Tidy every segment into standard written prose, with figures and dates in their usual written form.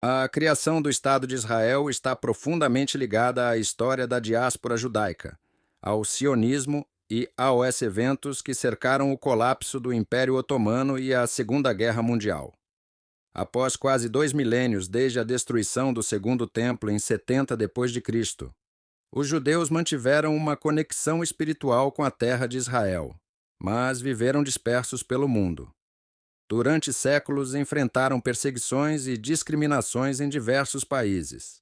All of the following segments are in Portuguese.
A criação do Estado de Israel está profundamente ligada à história da diáspora judaica, ao sionismo e aos eventos que cercaram o colapso do Império Otomano e a Segunda Guerra Mundial. Após quase 2 milênios desde a destruição do Segundo Templo em 70 depois de Cristo, os judeus mantiveram uma conexão espiritual com a terra de Israel, mas viveram dispersos pelo mundo. Durante séculos enfrentaram perseguições e discriminações em diversos países.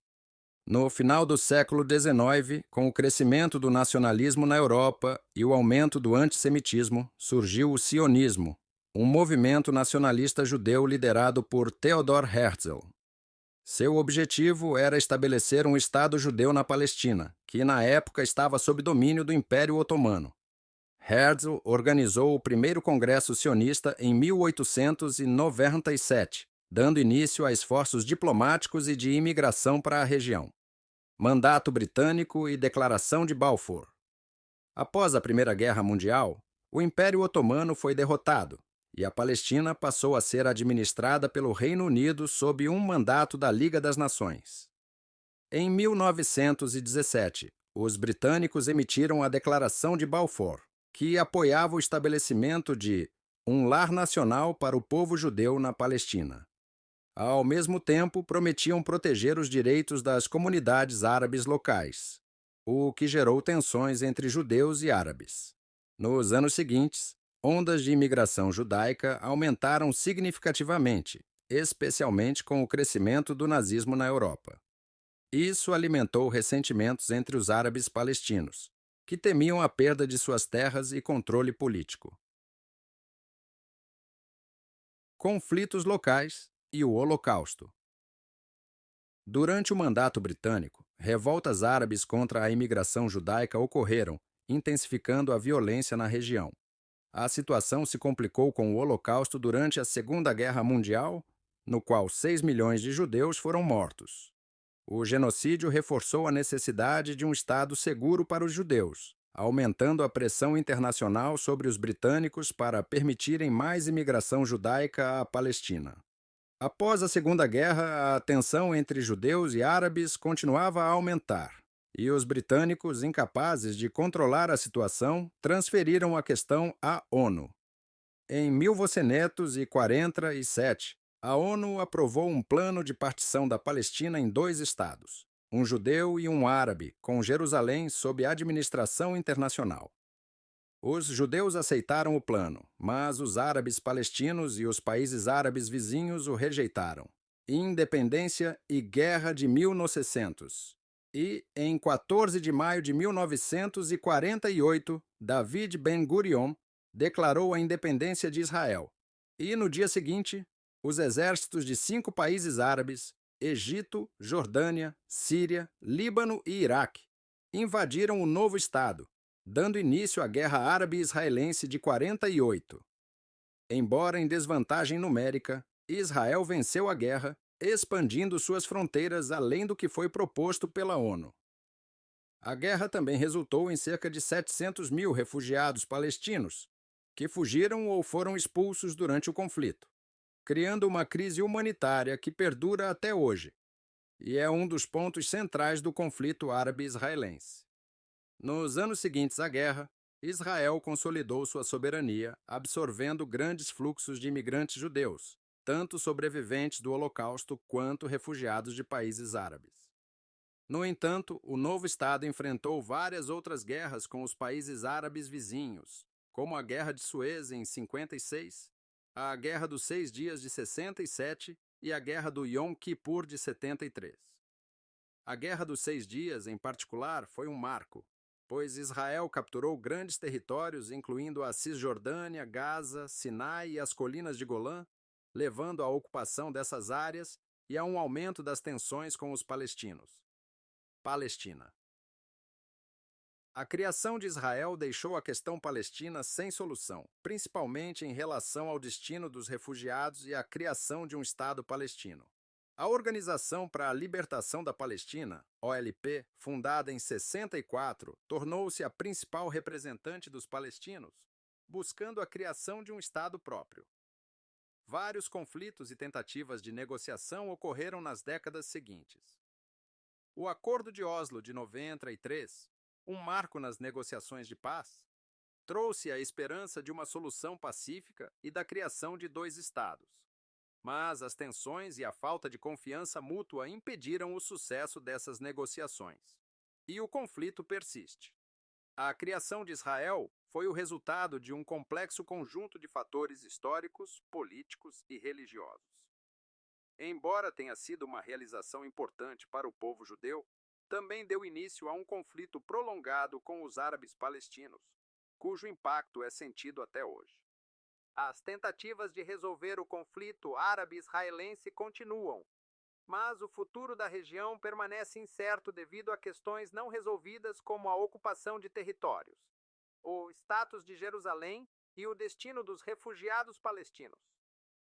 No final do século XIX, com o crescimento do nacionalismo na Europa e o aumento do antissemitismo, surgiu o sionismo, um movimento nacionalista judeu liderado por Theodor Herzl. Seu objetivo era estabelecer um Estado judeu na Palestina, que na época estava sob domínio do Império Otomano. Herzl organizou o primeiro Congresso Sionista em 1897, dando início a esforços diplomáticos e de imigração para a região. Mandato Britânico e Declaração de Balfour. Após a Primeira Guerra Mundial, o Império Otomano foi derrotado e a Palestina passou a ser administrada pelo Reino Unido sob um mandato da Liga das Nações. Em 1917, os britânicos emitiram a Declaração de Balfour, que apoiava o estabelecimento de um lar nacional para o povo judeu na Palestina. Ao mesmo tempo, prometiam proteger os direitos das comunidades árabes locais, o que gerou tensões entre judeus e árabes. Nos anos seguintes, ondas de imigração judaica aumentaram significativamente, especialmente com o crescimento do nazismo na Europa. Isso alimentou ressentimentos entre os árabes palestinos, que temiam a perda de suas terras e controle político. Conflitos locais e o Holocausto. Durante o mandato britânico, revoltas árabes contra a imigração judaica ocorreram, intensificando a violência na região. A situação se complicou com o Holocausto durante a Segunda Guerra Mundial, no qual 6 milhões de judeus foram mortos. O genocídio reforçou a necessidade de um Estado seguro para os judeus, aumentando a pressão internacional sobre os britânicos para permitirem mais imigração judaica à Palestina. Após a Segunda Guerra, a tensão entre judeus e árabes continuava a aumentar, e os britânicos, incapazes de controlar a situação, transferiram a questão à ONU. Em 1947, a ONU aprovou um plano de partição da Palestina em 2 estados, um judeu e um árabe, com Jerusalém sob administração internacional. Os judeus aceitaram o plano, mas os árabes palestinos e os países árabes vizinhos o rejeitaram. Independência e Guerra de 1900. E, em 14 de maio de 1948, David Ben-Gurion declarou a independência de Israel. E, no dia seguinte, os exércitos de 5 países árabes, Egito, Jordânia, Síria, Líbano e Iraque, invadiram o novo Estado, dando início à Guerra Árabe-Israelense de 48. Embora em desvantagem numérica, Israel venceu a guerra, expandindo suas fronteiras além do que foi proposto pela ONU. A guerra também resultou em cerca de 700 mil refugiados palestinos, que fugiram ou foram expulsos durante o conflito, criando uma crise humanitária que perdura até hoje, e é um dos pontos centrais do conflito árabe-israelense. Nos anos seguintes à guerra, Israel consolidou sua soberania, absorvendo grandes fluxos de imigrantes judeus, tanto sobreviventes do Holocausto quanto refugiados de países árabes. No entanto, o novo Estado enfrentou várias outras guerras com os países árabes vizinhos, como a Guerra de Suez em 56, a Guerra dos 6 Dias de 67 e a Guerra do Yom Kippur de 73. A Guerra dos 6 Dias, em particular, foi um marco, pois Israel capturou grandes territórios, incluindo a Cisjordânia, Gaza, Sinai e as colinas de Golã, levando à ocupação dessas áreas e a um aumento das tensões com os palestinos. Palestina. A criação de Israel deixou a questão palestina sem solução, principalmente em relação ao destino dos refugiados e à criação de um Estado palestino. A Organização para a Libertação da Palestina, OLP, fundada em 64, tornou-se a principal representante dos palestinos, buscando a criação de um Estado próprio. Vários conflitos e tentativas de negociação ocorreram nas décadas seguintes. O Acordo de Oslo de 93, um marco nas negociações de paz, trouxe a esperança de uma solução pacífica e da criação de dois estados. Mas as tensões e a falta de confiança mútua impediram o sucesso dessas negociações. E o conflito persiste. A criação de Israel foi o resultado de um complexo conjunto de fatores históricos, políticos e religiosos. Embora tenha sido uma realização importante para o povo judeu, também deu início a um conflito prolongado com os árabes palestinos, cujo impacto é sentido até hoje. As tentativas de resolver o conflito árabe-israelense continuam, mas o futuro da região permanece incerto devido a questões não resolvidas como a ocupação de territórios, o status de Jerusalém e o destino dos refugiados palestinos.